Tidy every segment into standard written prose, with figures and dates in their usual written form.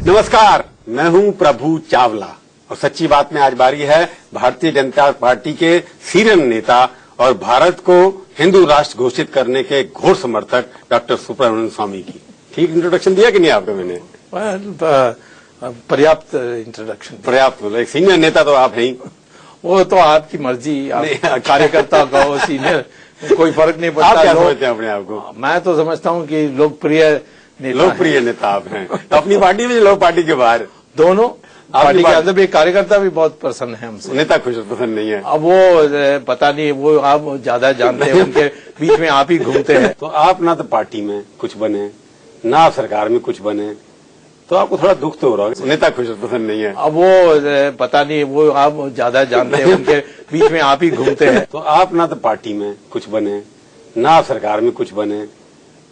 नमस्कार, मैं हूं प्रभु चावला और सच्ची बात में आज बारी है भारतीय जनता पार्टी के सीनियर नेता और भारत को हिंदू राष्ट्र घोषित करने के घोर समर्थक डॉक्टर सुब्रमण्यम स्वामी की। ठीक इंट्रोडक्शन दिया कि नहीं आपको मैंने? पर्याप्त इंट्रोडक्शन। पर्याप्त, एक सीनियर नेता तो आप हैं ही। वो तो आपकी मर्जी, आप कार्यकर्ता का हो सीनियर, कोई फर्क नहीं पड़ता। आप क्या समझते हैं अपने आप को? मैं तो समझता हूँ कि लोकप्रिय नेता आप हैं। तो अपनी पार्टी में लोग पार्टी के बाहर दोनों पार्टी के अंदर भी कार्यकर्ता भी बहुत प्रसन्न है हमसे। नेता खुश पसंद नहीं है। अब वो पता नहीं, वो आप ज्यादा जानते हैं, उनके बीच में आप ही घूमते हैं। तो आप ना तो पार्टी में कुछ बने, ना आप सरकार में कुछ बने, तो आपको थोड़ा दुख तो हो रहा है। नेता खुश पसंद नहीं है। अब वो पता नहीं, वो आप ज्यादा जानते हैं, उनके बीच में आप ही घूमते हैं। तो आप ना तो पार्टी में कुछ बने, ना आप सरकार में कुछ बने,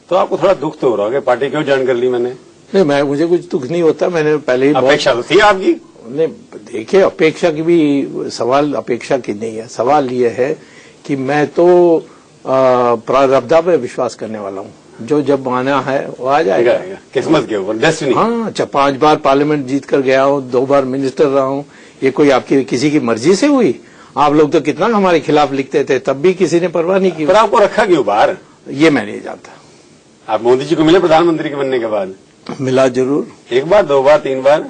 तो आपको थोड़ा दुख तो हो रहा है। पार्टी क्यों ज्वाइन कर ली मैंने? नहीं, मुझे कुछ दुख नहीं होता। मैंने पहले ही अपेक्षा तो थी आपकी। नहीं, देखिए, अपेक्षा की भी सवाल अपेक्षा की नहीं है। सवाल ये है कि मैं तो प्रारब्धा पे विश्वास करने वाला हूँ। जो जब आना है वो आ जाएगा। किस्मत के ऊपर, डेस्टिनी। हाँ, 5 बार पार्लियामेंट जीत कर गया हूँ, 2 बार मिनिस्टर रहा हूँ। ये कोई आपकी किसी की मर्जी से हुई? आप लोग तो कितना हमारे खिलाफ लिखते थे, तब भी किसी ने परवाह नहीं की। पर आपको रखा क्यों बाहर? ये मैं नहीं जानता। आप मोदी जी को मिले प्रधानमंत्री के बनने के बाद? मिला जरूर, 1 बार, 2 बार, 3 बार,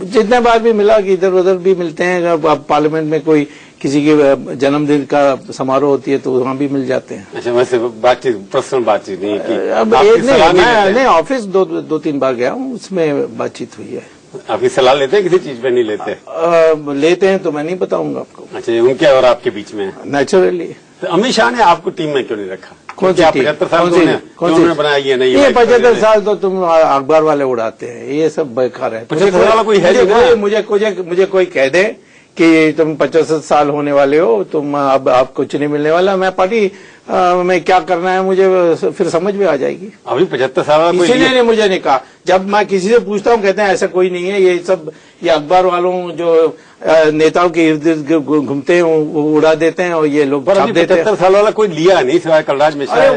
जितने बार भी मिला कि इधर उधर भी मिलते हैं। अब पार्लियामेंट में कोई किसी के जन्मदिन का समारोह होती है तो वहाँ भी मिल जाते हैं। अच्छा, वैसे बातचीत, पर्सनल बातचीत नहीं की? अब नहीं, ऑफिस 2-3 बार गया हूँ, उसमें बातचीत हुई है। आपकी सलाह लेते हैं किसी चीज पे? नहीं लेते? लेते हैं तो मैं नहीं बताऊंगा आपको। अच्छा, उनके और आपके बीच में? नेचुरली। तो अमित शाह ने आपको टीम में क्यों नहीं रखा? कौन सी 75 साल उन्होंने बनाया? ये नहीं, ये 75 साल तो तुम अखबार वाले उड़ाते हैं, ये सब बेकार है। 75 वाला कोई है? मुझे कोई कह दे कि तुम 75 साल होने वाले हो, तुम अब आप कुछ नहीं मिलने वाला, मैं पार्टी में क्या करना है मुझे फिर समझ में आ जाएगी। अभी 75 साल किसी ने मुझे नहीं कहा। जब मैं किसी से पूछता हूँ कहते हैं ऐसा कोई नहीं है, ये सब ये अखबार वालों जो नेताओं के इर्द गिर्द घूमते हैं वो उड़ा देते हैं और ये लोग छाप देते हैं। 75 साल वाला कोई लिया नहीं सिवाय कलराज मिश्रा। अरे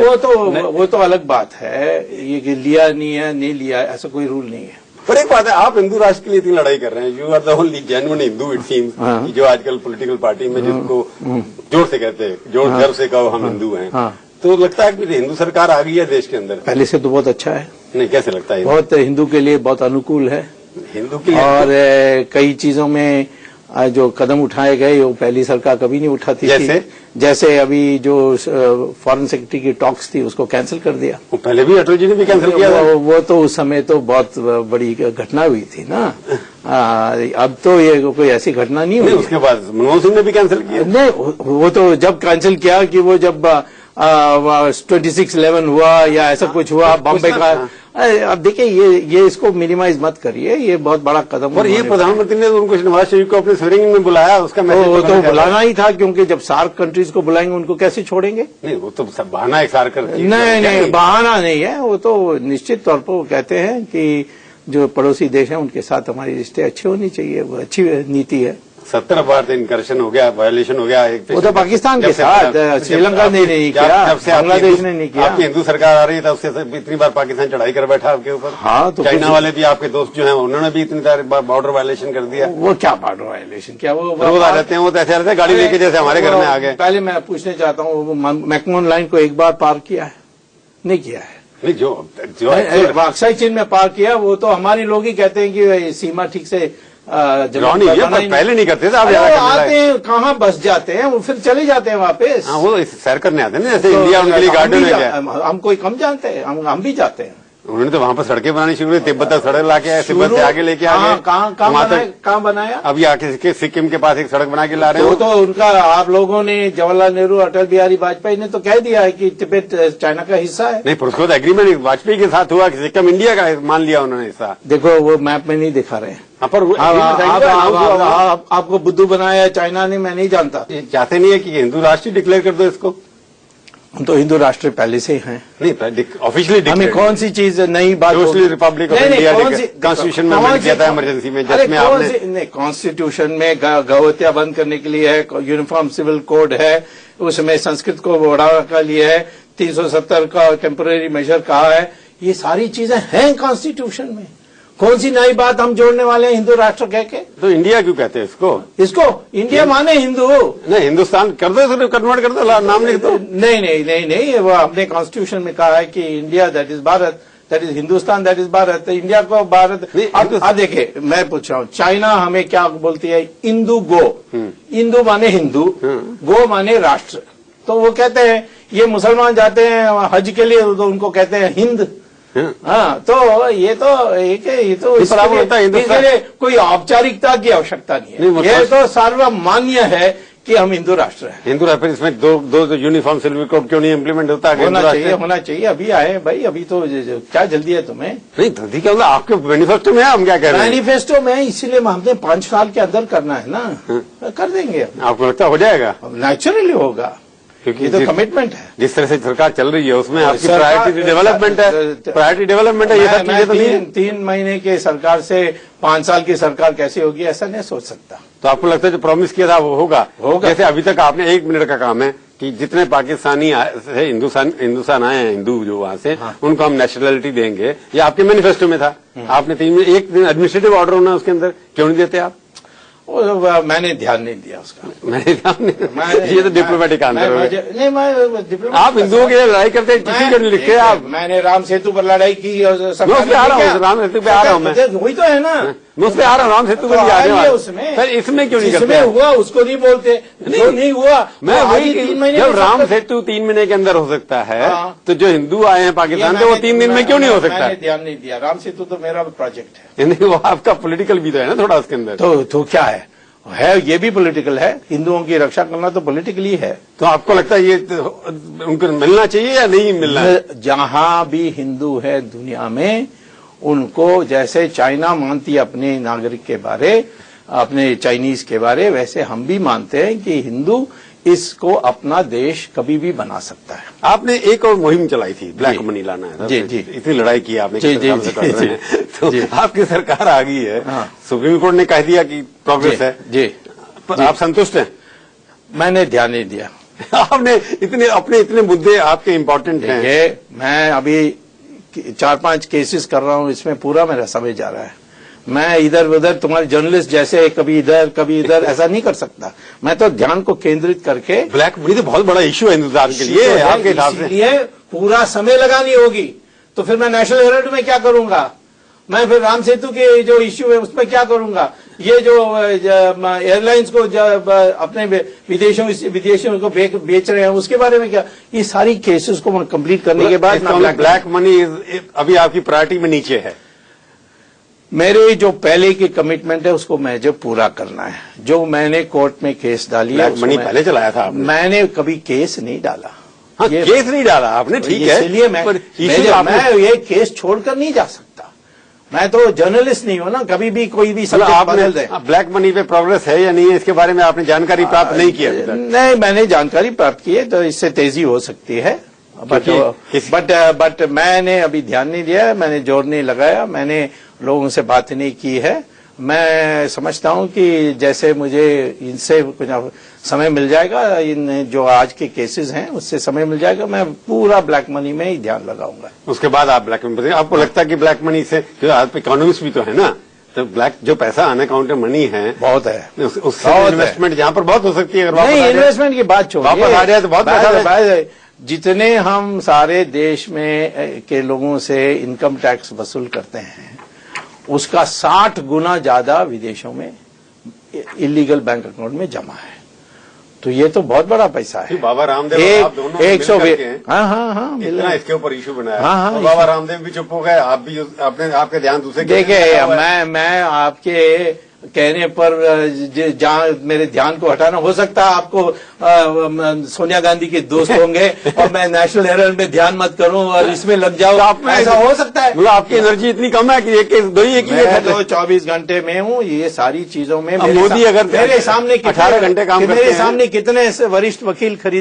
वो तो अलग बात है। ये लिया नहीं है, नहीं लिया, ऐसा कोई रूल नहीं है। पर एक बात है, आप हिंदू राष्ट्र के लिए इतनी लड़ाई कर रहे हैं। You are the only genuine Hindu it seems, जो आजकल पॉलिटिकल पार्टी में जिनको जोर से कहते हैं, जोर गर्व से कहो हम हिंदू हैं। तो लगता है कि हिंदू सरकार आ गई है देश के अंदर। पहले से तो बहुत अच्छा है। नहीं, कैसे लगता है? बहुत हिंदू के लिए बहुत अनुकूल है। हिंदू के लिए और कई चीजों में जो कदम उठाए गए वो पहली सरकार कभी नहीं उठाती थी। जैसे अभी जो फॉरेन सेक्रेटरी की टॉक्स थी उसको कैंसिल कर दिया। वो पहले भी अटल जी ने भी कैंसिल किया था। वो तो उस समय तो बहुत बड़ी घटना हुई थी ना। अब तो ये कोई ऐसी घटना नहीं हुई। उसके बाद मनमोहन सिंह ने भी कैंसिल किया। नहीं, वो तो जब कैंसिल किया कि वो जब 26/11 हुआ या ऐसा कुछ हुआ बॉम्बे का। अब देखिए, ये इसको मिनिमाइज मत करिए, ये बहुत बड़ा कदम। और ये प्रधानमंत्री ने उनको नवाज शरीफ को अपने स्वेरिंग में बुलाया, उसका मैसेज तो बुलाना ही था, क्योंकि जब सार्क कंट्रीज को बुलाएंगे उनको कैसे छोड़ेंगे? नहीं, वो तो बहाना है सार्क। नहीं, बहाना नहीं है। वो तो निश्चित तौर पर वो कहते हैं कि जो पड़ोसी देश हैं उनके साथ हमारे रिश्ते अच्छे होने चाहिए, वो अच्छी नीति है। 70 बार इनकर्शन हो गया, वायलेशन हो गया। वो तो पाकिस्तान के साथ, श्रीलंका ने नहीं किया, बांग्लादेश ने नहीं किया। आपकी हिंदू सरकार आ रही है तब से इतनी बार पाकिस्तान चढ़ाई कर बैठा आपके ऊपर। हाँ, तो चाइना वाले भी आपके दोस्त जो हैं उन्होंने भी इतनी बार बॉर्डर वायलेशन कर दिया। वो क्या बॉर्डर वायलेशन? क्या वो रोज आ जाते हैं? वो तो ऐसे रहते हैं गाड़ी लेके, जैसे हमारे घर में आ गए। पहले मैं पूछने चाहता हूँ, मैकमोहन लाइन को एक बार पार किया है? नहीं किया है। नहीं, जो अक्साई चीन में पार किया, वो तो हमारे लोग ही कहते हैं कि सीमा ठीक से पहले नहीं करते थे। आप आते हैं, कहाँ बस जाते हैं, वो फिर चले जाते हैं वापस। हाँ, वो सैर करने आते हैं ना, जैसे इंडिया उनके लिए गार्डन है। हम कोई कम जानते हैं? हम भी जाते हैं। उन्होंने तो वहाँ पर सड़कें बनानी शुरू की, तिब्बत तक सड़क लाके आए, तिब्बत से आगे लेके आ गए। कहाँ बनाया? अभी आके सिक्किम के पास एक सड़क बना के ला रहे हैं। वो तो उनका, आप लोगों ने, जवाहरलाल नेहरू, अटल बिहारी वाजपेयी ने तो कह दिया है कि तिब्बत चाइना का हिस्सा है। नहीं, पर उसको तो एग्रीमेंट वाजपेयी के साथ हुआ कि सिक्किम इंडिया का मान लिया उन्होंने हिस्सा। देखो, वो मैप में नहीं दिखा रहे हैं। आपको बुद्धू बनाया चाइना ने, मैं नहीं जानता। चाहते नहीं है कि हिंदू राष्ट्र डिक्लेयर कर दो इसको? तो हिंदू राष्ट्र पहले से हैं। नहीं, ऑफिशियली हमें कौन सी चीज नई बात? Social Republic of India constitution में अमेंड किया था इमरजेंसी में, जिसमें आपने कॉन्स्टिट्यूशन में गौहत्या बंद करने के लिए है, यूनिफॉर्म सिविल कोड है, उसमें संस्कृत को बढ़ावा के लिए है, 370 का टेम्पररी मेजर कहा है। ये सारी चीजें हैं कॉन्स्टिट्यूशन में। कौन सी नई बात हम जोड़ने वाले हैं हिंदू राष्ट्र कह के? तो इंडिया क्यों कहते हैं इसको? इसको इंडिया माने हिंदू नहीं, हिंदुस्तान कर दो, इसको कन्वर्ट कर दो, नाम लिख दो। नहीं नहीं नहीं नहीं, वो हमने कॉन्स्टिट्यूशन में कहा है कि India that is Bharat, that is Hindustan that is Bharat. India को भारत। अब देखिए मैं पूछ रहा हूँ, चाइना हमें क्या बोलती है? इंदू गो। इंदू माने हिंदू, गो माने राष्ट्र। तो वो कहते हैं ये मुसलमान जाते हैं हज के लिए तो उनको कहते हैं हिंद। हाँ, तो ये तो ये तो इसके लिए कोई औपचारिकता की आवश्यकता नहीं है। ये तो सर्वमान्य है कि हम हिंदू राष्ट्र हैं। हिंदू राष्ट्र, इसमें दो यूनिफॉर्म सिविल कोड क्यों नहीं इम्प्लीमेंट होता? होना चाहिए। अभी आए भाई, अभी तो क्या जल्दी है तुम्हें? नहीं जल्दी क्या होगा? आपके मैनिफेस्टो में हम क्या कह रहे हैं? मैनिफेस्टो में इसीलिए हमने 5 साल के अंदर करना है ना। कर देंगे। आपको लगता हो जाएगा? नेचुरली होगा, क्योंकि ये तो कमिटमेंट है। जिस तरह से सरकार चल रही है उसमें आपकी प्रायोरिटी डेवलपमेंट है। प्रायोरिटी डेवलपमेंट है, ये सब चीजें तो नहीं है। 3 महीने के सरकार से 5 साल की सरकार कैसे होगी, ऐसा नहीं सोच सकता। तो आपको लगता है जो प्रॉमिस किया था वो होगा? जैसे अभी तक आपने 1 मिनट का काम है कि जितने पाकिस्तानी हिंदुस्तान आए हैं, हिंदू जो वहां से, उनको हम नेशनलिटी देंगे, ये आपके मैनिफेस्टो में था। आपने 3 में 1 दिन एडमिनिस्ट्रेटिव ऑर्डर होना उसके अंदर, क्यों नहीं देते आप? मैंने ध्यान नहीं दिया उसका। मैंने ध्यान नहीं, ये तो डिप्लोमेटिक आंसर है। मैं आप हिंदुओं के लिए लड़ाई करते हैं, किसी को नहीं लिखते आप। मैंने राम सेतु पर लड़ाई की। मैं उस पे आ रहा हूँ, राम सेतु पे आ रहा हूँ मैं। वही तो है ना, मैं उस पे आ रहा हूँ, राम सेतु पे भी आ रहा हूँ। उसमें सर इसमें क्यों नहीं करते? इसमें हुआ उसको नहीं बोलते, जो नहीं हुआ। मैं वही, जब राम सेतु 3 महीने के अंदर हो सकता है, तो जो हिंदू आए हैं पाकिस्तान से वो 3 दिन में क्यों नहीं हो सकता? मैंने ध्यान नहीं दिया। राम सेतु तो मेरा प्रोजेक्ट है। नहीं, वो आपका पॉलिटिकल भी तो है ना थोड़ा उसके अंदर। तो क्या है, ये भी पॉलिटिकल है। हिंदुओं की रक्षा करना तो पॉलिटिकली है। तो आपको लगता है ये उनको मिलना चाहिए या नहीं मिलना? जहां भी हिंदू है दुनिया में, उनको जैसे चाइना मानती है अपने नागरिक के बारे, अपने चाइनीज के बारे, वैसे हम भी मानते हैं कि हिंदू इसको अपना देश कभी भी बना सकता है। आपने एक और मुहिम चलाई थी, ब्लैक मनी लाना है। जी जी, इतनी लड़ाई की आपने, जी जी, तो आपकी सरकार आ गई है। सुप्रीम कोर्ट ने कह दिया कि प्रोग्रेस है जी, आप संतुष्ट हैं? मैंने ध्यान नहीं दिया। आपने इतने मुद्दे आपके इम्पोर्टेंट हैं। मैं अभी 4-5 केसेस कर रहा हूं, इसमें पूरा मेरा समय जा रहा है। मैं इधर उधर तुम्हारे जर्नलिस्ट जैसे कभी इधर ऐसा नहीं कर सकता। मैं तो ध्यान को केंद्रित करके, ब्लैक मनी तो बहुत बड़ा इश्यू है हिंदुस्तान के लिए, आपके हिसाब से। इसलिए पूरा समय लगानी होगी। तो फिर मैं नेशनल हेराल्ड में क्या करूंगा? मैं फिर राम सेतु के जो इश्यू है उसमें क्या करूंगा? ये जो एयरलाइंस को अपने विदेशों को बेच रहे हैं उसके बारे में क्या? ये सारी केसेस को कंप्लीट करने के बाद ब्लैक मनी अभी आपकी प्रायोरिटी में नीचे है। मेरे जो पहले की कमिटमेंट है उसको मुझे पूरा करना है। जो मैंने कोर्ट में केस डाली है, ब्लैक मनी पहले चलाया था आपने? मैंने कभी केस नहीं डाला। हाँ, केस नहीं डाला आपने, ठीक है। इसलिए मैं ये केस छोड़कर नहीं जा सकता। मैं तो जर्नलिस्ट नहीं हूं ना, कभी भी कोई भी सब्जेक्ट बदल दे। ब्लैक मनी पे प्रोग्रेस है या नहीं है, इसके बारे में आपने जानकारी प्राप्त नहीं की? नहीं, मैंने जानकारी प्राप्त की है, तो इससे तेजी हो सकती है। बट मैंने अभी ध्यान नहीं दिया, मैंने जोर नहीं लगाया, मैंने लोगों से बात नहीं की है। मैं समझता हूं कि जैसे मुझे इनसे कुछ समय मिल जाएगा, इन जो आज के केसेस हैं उससे समय मिल जाएगा, मैं पूरा ब्लैक मनी में ही ध्यान लगाऊंगा। उसके बाद आप ब्लैक मनी, आपको लगता है कि ब्लैक मनी से, आप इकोनॉमिस्ट भी तो है ना, तो ब्लैक जो पैसा अनअकाउंटेड मनी है बहुत है, उससे इन्वेस्टमेंट यहाँ पर बहुत हो सकती है। नहीं, इन्वेस्टमेंट की बात छोड़िए, वापस आ जाए तो बहुत पैसा। जितने हम सारे देश में के लोगों से इनकम टैक्स वसूल करते हैं, उसका 60 गुना ज्यादा विदेशों में इलीगल बैंक अकाउंट में जमा है। तो ये तो बहुत बड़ा पैसा है। बाबा रामदेव आप दोनों 100। हाँ इतना इसके ऊपर इशू बनाया। हाँ, तो बाबा रामदेव भी चुप हो गए, आप भी, आपके ध्यान दूसरे। देखिए, मैं आपके कहने पर जहाँ मेरे ध्यान को हटाना, हो सकता है आपको सोनिया गांधी के दोस्त होंगे और मैं नेशनल हेराल्ड में ध्यान मत करूं और इसमें लग जाऊं, तो ऐसा हो सकता है। मतलब आपकी एनर्जी इतनी कम है कि मैं तो 24 घंटे में हूं, ये सारी चीजों में। मोदी अगर मेरे सामने 18 घंटे काम करते हैं, मेरे सामने कितने वरिष्ठ वकील खड़े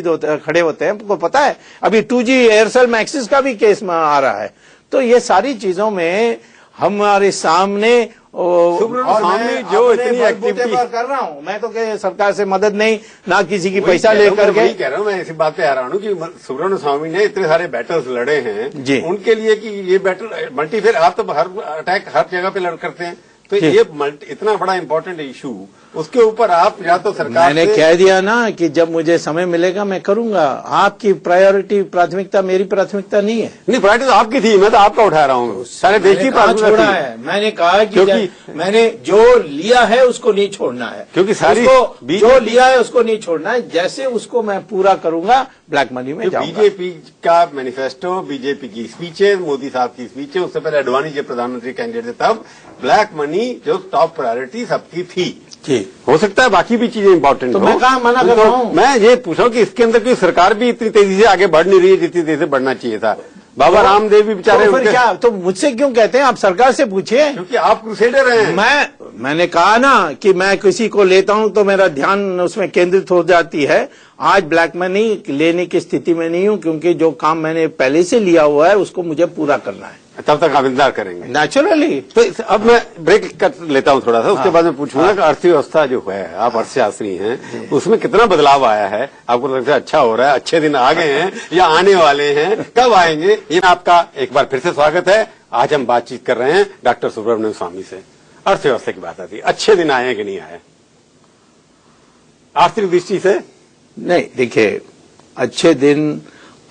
होते हैं, आपको पता है। अभी 2G एयरसेल मैक्सिस का भी केस आ रहा है। तो ये सारी चीजों में हमारे सामने और मैं जो अपने इतनी बलबूते एक्टिविटी पर कर रहा हूँ। मैं तो सरकार से मदद नहीं, ना किसी की पैसा लेकर के। वही कह रहा हूँ, मैं इसी बात पे आ रहा हूँ कि सुब्रमण्यम स्वामी ने इतने सारे बैटल्स लड़े हैं जी। उनके लिए कि ये बैटल मल्टी, फिर आप तो हर अटैक हर जगह पे लड़ करते हैं, तो ये इतना बड़ा इंपॉर्टेंट इशू, उसके ऊपर आप या तो सरकार मैंने कह दिया ना कि जब मुझे समय मिलेगा मैं करूंगा। आपकी प्रायोरिटी प्राथमिकता मेरी प्राथमिकता नहीं है। नहीं, प्रायोरिटी तो आपकी थी, मैं तो आपका उठा रहा हूँ, सारे देश की प्राथमिकता छोड़ा थी। है, मैंने कहा कि क्योंकि मैंने जो लिया है उसको नहीं छोड़ना है, क्योंकि सारी जो लिया है उसको नहीं छोड़ना है, जैसे उसको मैं पूरा करूंगा ब्लैक मनी में जाऊंगा। बीजेपी का मैनिफेस्टो, बीजेपी की स्पीचेस, मोदी साहब की स्पीचेस, उससे पहले अडवाणी जी प्रधानमंत्री कैंडिडेट थे, तब ब्लैक मनी जो टॉप प्रायोरिटी सबकी थी। जी, हो सकता है बाकी भी चीजें इंपॉर्टेंट तो मैं कहाँ मना कर रहा हूँ। मैं ये पूछ रहा हूँ कि इसके अंदर कोई सरकार भी इतनी तेजी से आगे बढ़ नहीं रही है जितनी तेजी से बढ़ना चाहिए था। बाबा रामदेव भी बेचारे, तो फिर क्या, तो मुझसे क्यों कहते हैं? आप सरकार से पूछिए, क्योंकि आप क्रूसेडर हैं। मैंने कहा ना कि मैं किसी को लेता हूं तो मेरा ध्यान उसमें केंद्रित हो जाती है। आज ब्लैक मनी लेने की स्थिति में नहीं हूं, क्योंकि जो काम मैंने पहले से लिया हुआ है उसको मुझे पूरा करना है। तब तक आप इंतजार करेंगे नेचुरली। तो अब मैं ब्रेक कर लेता हूं थोड़ा सा, उसके बाद मैं पूछूंगा कि अर्थव्यवस्था जो है, आप अर्थशास्त्री हैं, उसमें कितना बदलाव आया है? आपको लगता है अच्छा हो रहा है, अच्छे दिन आ गए हैं या आने वाले हैं, कब आएंगे? ये आपका एक बार फिर से स्वागत है। आज हम बातचीत कर रहे हैं डॉक्टर सुब्रमण्यम स्वामी से। अर्थव्यवस्था की बात आती है, अच्छे दिन आए हैं कि नहीं आए आर्थिक दृष्टि से? नहीं, देखिए, अच्छे दिन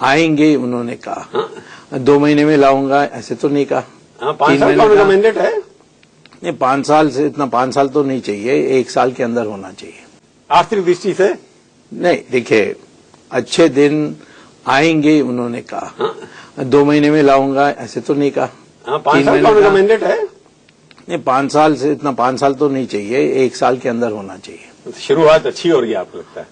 आएंगे उन्होंने कहा। 2 महीने में लाऊंगा ऐसे तो नहीं कहा। 5 साल का उनका मैंडेट है। नहीं, 5 साल से इतना 5 साल तो नहीं चाहिए, 1 साल के अंदर होना चाहिए। आर्थिक दृष्टि से? नहीं, देखिए, अच्छे दिन आएंगे उन्होंने कहा। 2 महीने में लाऊंगा ऐसे तो नहीं कहा। 5 साल का उनका मैंडेट है। नहीं, 5 साल से इतना 5 साल तो नहीं चाहिए, 1 साल के अंदर होना चाहिए। शुरुआत अच्छी हो रही है आपको लगता है?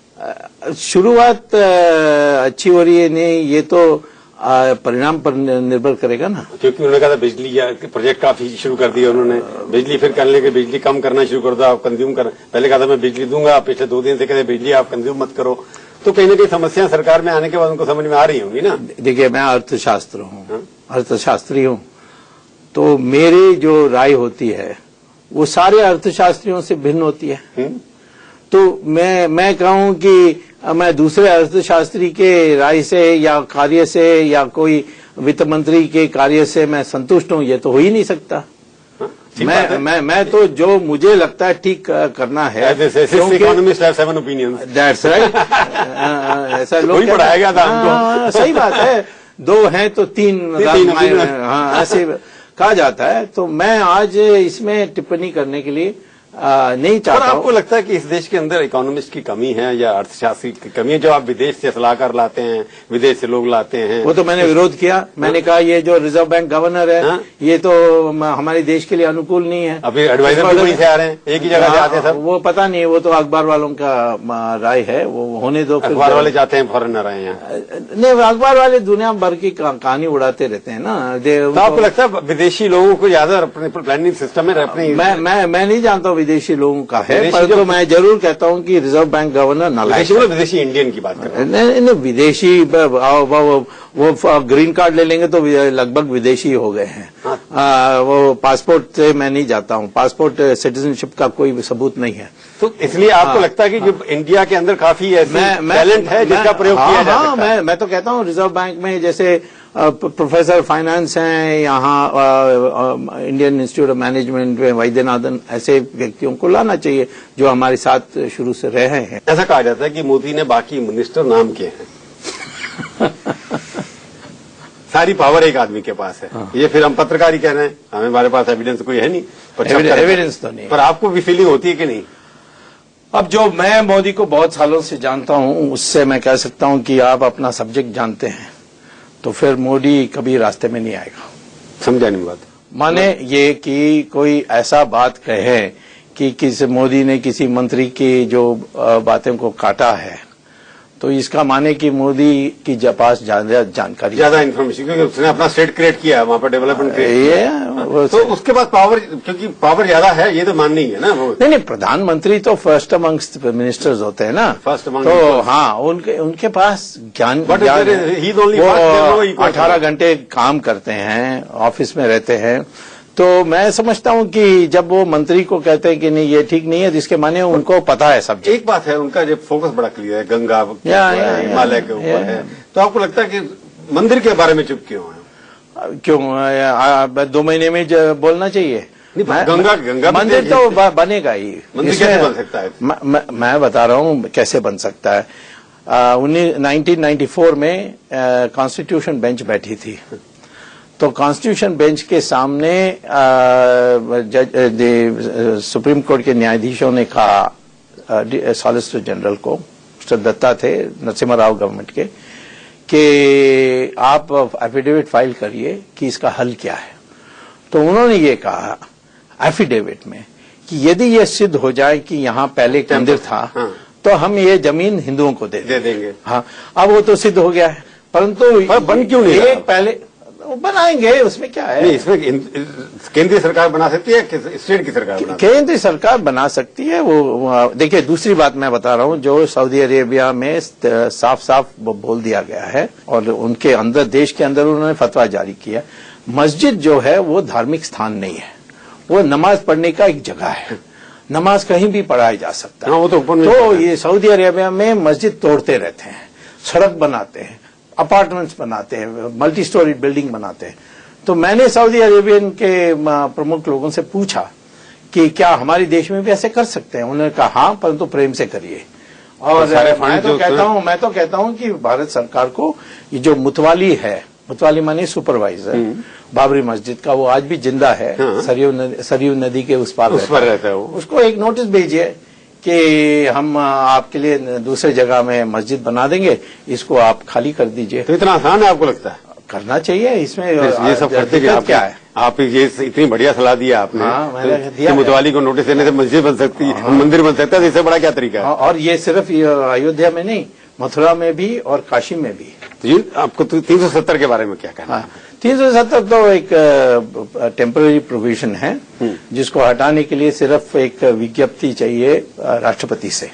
शुरुआत अच्छी हो रही है, नहीं, ये तो परिणाम पर निर्भर करेगा ना। क्योंकि उन्होंने कहा था बिजली प्रोजेक्ट काफी शुरू कर दिया उन्होंने, बिजली फिर करने के बिजली कम करना शुरू कर दो, आप कंज्यूम करना। पहले कहा था मैं बिजली दूंगा, पिछले 2 दिन से कहते बिजली आप कंज्यूम मत करो। तो कहीं ना कहीं समस्या सरकार में आने के बाद उनको समझ में आ रही होंगी ना। देखिए, मैं अर्थशास्त्री हूँ, तो मेरी जो राय होती है वो सारे अर्थशास्त्रियों से भिन्न होती है। तो मैं कहूं कि मैं दूसरे अर्थशास्त्री के राय से या कार्य से या कोई वित्त मंत्री के कार्य से मैं संतुष्ट हूं, ये तो हो ही नहीं सकता। मैं तो जो मुझे लगता है ठीक करना है। Economist have 7 opinions. That's right. ऐसा लोग पढ़ाया गया था हमको। सही बात है, 2 हैं तो 3 ऐसे कहा जाता है। तो मैं आज इसमें टिप्पणी करने के लिए नहीं चाहता। आपको लगता है कि इस देश के अंदर इकोनॉमिस्ट की कमी है या अर्थशास्त्री की कमी है, जो आप विदेश से सलाहकार लाते हैं, विदेश से लोग लाते हैं? वो तो मैंने विरोध किया। मैंने कहा ये जो रिजर्व बैंक गवर्नर है, ये तो हमारे देश के लिए अनुकूल नहीं है। अभी एडवाइजर भी वहीं से आ रहे हैं, एक ही जगह से आते हैं सब। वो पता नहीं, वो तो अखबार वालों का राय है, वो होने दो। अखबार वाले जाते हैं, फॉरेनर आए हैं। नहीं, अखबार वाले दुनिया भर की कहानी उड़ाते रहते हैं ना। तो आपको लगता है विदेशी लोगों को ज्यादा अपने प्लानिंग सिस्टम में अपने? मैं नहीं जानता हूँ विदेशी लोगों का है, पर तो मैं जरूर कहता हूँ कि रिजर्व बैंक गवर्नर नालायक है। विदेशी इंडियन की बात कर रहे हैं। नहीं, विदेशी वो ग्रीन कार्ड ले लेंगे तो लगभग विदेशी हो गए हैं। वो पासपोर्ट से मैं नहीं जाता हूँ, पासपोर्ट सिटीजनशिप का कोई सबूत नहीं है। तो इसलिए आपको लगता है कि जो इंडिया के अंदर काफी ऐसी टैलेंट है जिसका प्रयोग किया जा सकता है? मैं तो कहता हूँ रिजर्व बैंक में जैसे प्रोफेसर फाइनेंस हैं, यहाँ इंडियन इंस्टीट्यूट ऑफ मैनेजमेंट में वैद्यनाथन, ऐसे व्यक्तियों को लाना चाहिए जो हमारे साथ शुरू से रहे हैं। ऐसा कहा जाता है कि मोदी ने बाकी मिनिस्टर नाम किए हैं। सारी पावर एक आदमी के पास है। ये फिर हम पत्रकार ही कह रहे हैं, हमारे पास एविडेंस कोई है नहीं। एविडेंस तो नहीं, पर आपको भी फीलिंग होती है कि नहीं? अब जो मैं मोदी को बहुत सालों से जानता हूं, उससे मैं कह सकता हूं कि आप अपना सब्जेक्ट जानते हैं, तो फिर मोदी कभी रास्ते में नहीं आएगा। समझा नहीं बात? माने ये कि कोई ऐसा बात कहे कि किसी मोदी ने किसी मंत्री की जो बातें को काटा है, तो इसका माने कि मोदी की पास जानकारी, ज्यादा इन्फॉर्मेशन, क्योंकि उसने अपना स्टेट क्रिएट किया, वहां पर डेवलपमेंट क्रिएट, तो उसके बाद पावर, क्योंकि पावर ज्यादा है, ये तो माननी है ना वो। नहीं, प्रधानमंत्री तो फर्स्ट अमंग्स्ट मिनिस्टर्स होते हैं ना, फर्स्ट अमंग, तो हाँ, उनके पास ज्ञान, 18 घंटे काम करते हैं, ऑफिस में रहते हैं, तो मैं समझता हूं कि जब वो मंत्री को कहते हैं कि नहीं ये ठीक नहीं है, जिसके माने उनको पता है सब। एक बात है, उनका जो फोकस बड़ा क्लियर है, गंगा हिमालय के ऊपर है, तो आपको लगता है कि मंदिर के बारे में चुप क्यों है? क्यों 2 महीने में बोलना चाहिए? गंगा मंदिर तो बनेगा ही। मंदिर कैसे बन सकता है? मैं बता रहा हूं कैसे बन सकता है। 1994 में कॉन्स्टिट्यूशन बेंच बैठी थी, तो कॉन्स्टिट्यूशन बेंच के सामने सुप्रीम कोर्ट के न्यायाधीशों ने कहा सॉलिसिटर जनरल को, मिस्टर दत्ता थे नरसिम्हा राव गवर्नमेंट के, कि आप एफिडेविट फाइल करिए कि इसका हल क्या है। तो उन्होंने ये कहा एफिडेविट में कि यदि ये सिद्ध हो जाए कि यहाँ पहले एक मंदिर था, हाँ। तो हम ये जमीन हिंदुओं को दे देंगे। हाँ, अब वो तो सिद्ध हो गया है, परंतु बन क्यों नहीं एक पहले बनाएंगे, उसमें क्या है? नहीं, इसमें केंद्रीय सरकार बना सकती है, स्टेट की सरकार केंद्रीय सरकार बना सकती है। वो देखिए, दूसरी बात मैं बता रहा हूँ, जो सऊदी अरेबिया में साफ साफ बोल दिया गया है और उनके अंदर, देश के अंदर उन्होंने फतवा जारी किया, मस्जिद जो है वो धार्मिक स्थान नहीं है, वो नमाज पढ़ने का एक जगह है, नमाज कहीं भी पढ़ाया जा सकता है। हाँ, वो तो ये सऊदी अरेबिया में मस्जिद तोड़ते रहते हैं, सड़क बनाते हैं, अपार्टमेंट्स बनाते हैं, मल्टी स्टोरी बिल्डिंग बनाते हैं। तो मैंने सऊदी अरेबियन के प्रमुख लोगों से पूछा कि क्या हमारे देश में भी ऐसे कर सकते हैं? उन्होंने कहा हाँ, परंतु प्रेम से करिए। और मैं तो कहता हूं कि भारत सरकार को ये जो मुतवाली है, मुतवाली माने सुपरवाइजर बाबरी मस्जिद का, वो आज भी जिंदा है, सरयू नदी के उस पार रहता है, उसको एक नोटिस भेजिए कि हम आपके लिए दूसरे जगह में मस्जिद बना देंगे, इसको आप खाली कर दीजिए। तो इतना आसान है आपको लगता है? करना चाहिए इसमें। ये सब करते क्या है? आप ये इतनी बढ़िया सलाह दिया आपने। हाँ, मैंने दिया। मुतवाली को नोटिस देने से मस्जिद बन सकती है, मंदिर बन सकता है, इससे बड़ा क्या तरीका है? और ये सिर्फ अयोध्या में नहीं, मथुरा में भी और काशी में भी। तो ये आपको 370 के बारे में क्या कहना है? 370 तो एक टेम्पररी प्रोविजन है, जिसको हटाने के लिए सिर्फ एक विज्ञप्ति चाहिए राष्ट्रपति से,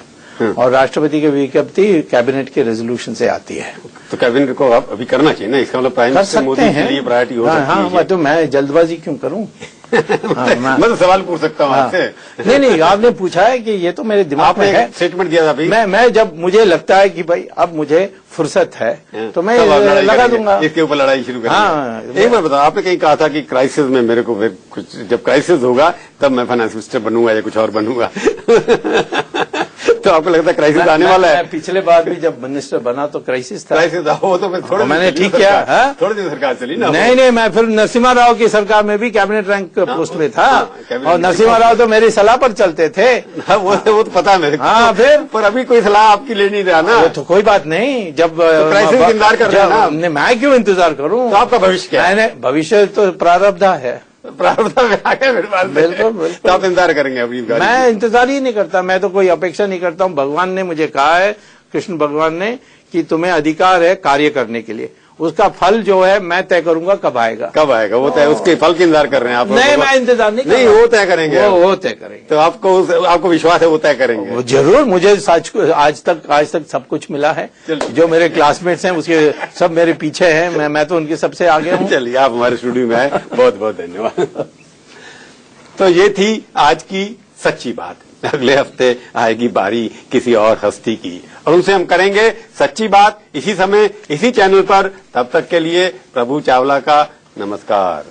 और राष्ट्रपति की विज्ञप्ति कैबिनेट के रेजोल्यूशन से आती है। तो कैबिनेट को आप अभी करना चाहिए ना, इसका मतलब प्राइम मिनिस्टर मोदी के लिए प्रायोरिटी हो सकती है। हाँ, तो मैं जल्दबाजी क्यों करूं? मैं तो सवाल पूछ सकता हूँ आपसे। नहीं, आपने पूछा है कि ये तो मेरे दिमाग में है। स्टेटमेंट दिया था अभी। मैं जब मुझे लगता है कि भाई अब मुझे फुर्सत है, तो मैं लगा दूंगा, इसके ऊपर लड़ाई शुरू करेंगे। हाँ, एक बार बताओ, आपने कहीं कहा था कि क्राइसिस में मेरे को कुछ, जब क्राइसिस होगा तब मैं फाइनेंस मिनिस्टर बनूंगा या कुछ और बनूंगा। तो आपको लगता है क्राइसिस आने वाला है? पिछले बार भी जब मिनिस्टर बना तो क्राइसिस था। क्राइसिस था, वो तो मैंने ठीक किया। थोड़ी दिन सरकार चली ना। नहीं, मैं फिर नरसिम्हा राव की सरकार में भी कैबिनेट रैंक पोस्ट में था, और नरसिम्हा राव तो मेरी सलाह पर चलते थे। वो तो पता है मेरे को। हाँ, फिर पर अभी कोई सलाह आपकी ले नहीं रहा ना। तो कोई बात नहीं, जब क्राइसिस इंतजार कर रहे हैं ना। मैं क्यों इंतजार करूं? तो आपका भविष्य क्या है? भविष्य तो प्रारब्ध है। प्रारब्ध में आ गया मेरे पास। बिल्कुल। तो आप इंतजार करेंगे अभी? मैं इंतजार ही नहीं करता, मैं तो कोई अपेक्षा नहीं करता हूँ। भगवान ने मुझे कहा है, कृष्ण भगवान ने, कि तुम्हें अधिकार है कार्य करने के लिए, उसका फल जो है मैं तय करूंगा कब आएगा। वो तय, उसके फल का इंतजार कर रहे हैं आप? नहीं, मैं इंतजार नहीं, वो तय करेंगे। वो तय करेंगे। तो आपको विश्वास है वो तय करेंगे? वो जरूर। मुझे आज तक सब कुछ मिला है। जो मेरे क्लासमेट्स हैं उसके सब मेरे पीछे हैं, मैं तो उनके सबसे आगे हूँ। चलिए, आप हमारे स्टूडियो में आए, बहुत बहुत धन्यवाद। तो ये थी आज की सच्ची बात। अगले हफ्ते आएगी बारी किसी और हस्ती की, और उनसे हम करेंगे सच्ची बात इसी समय, इसी चैनल पर। तब तक के लिए प्रभु चावला का नमस्कार।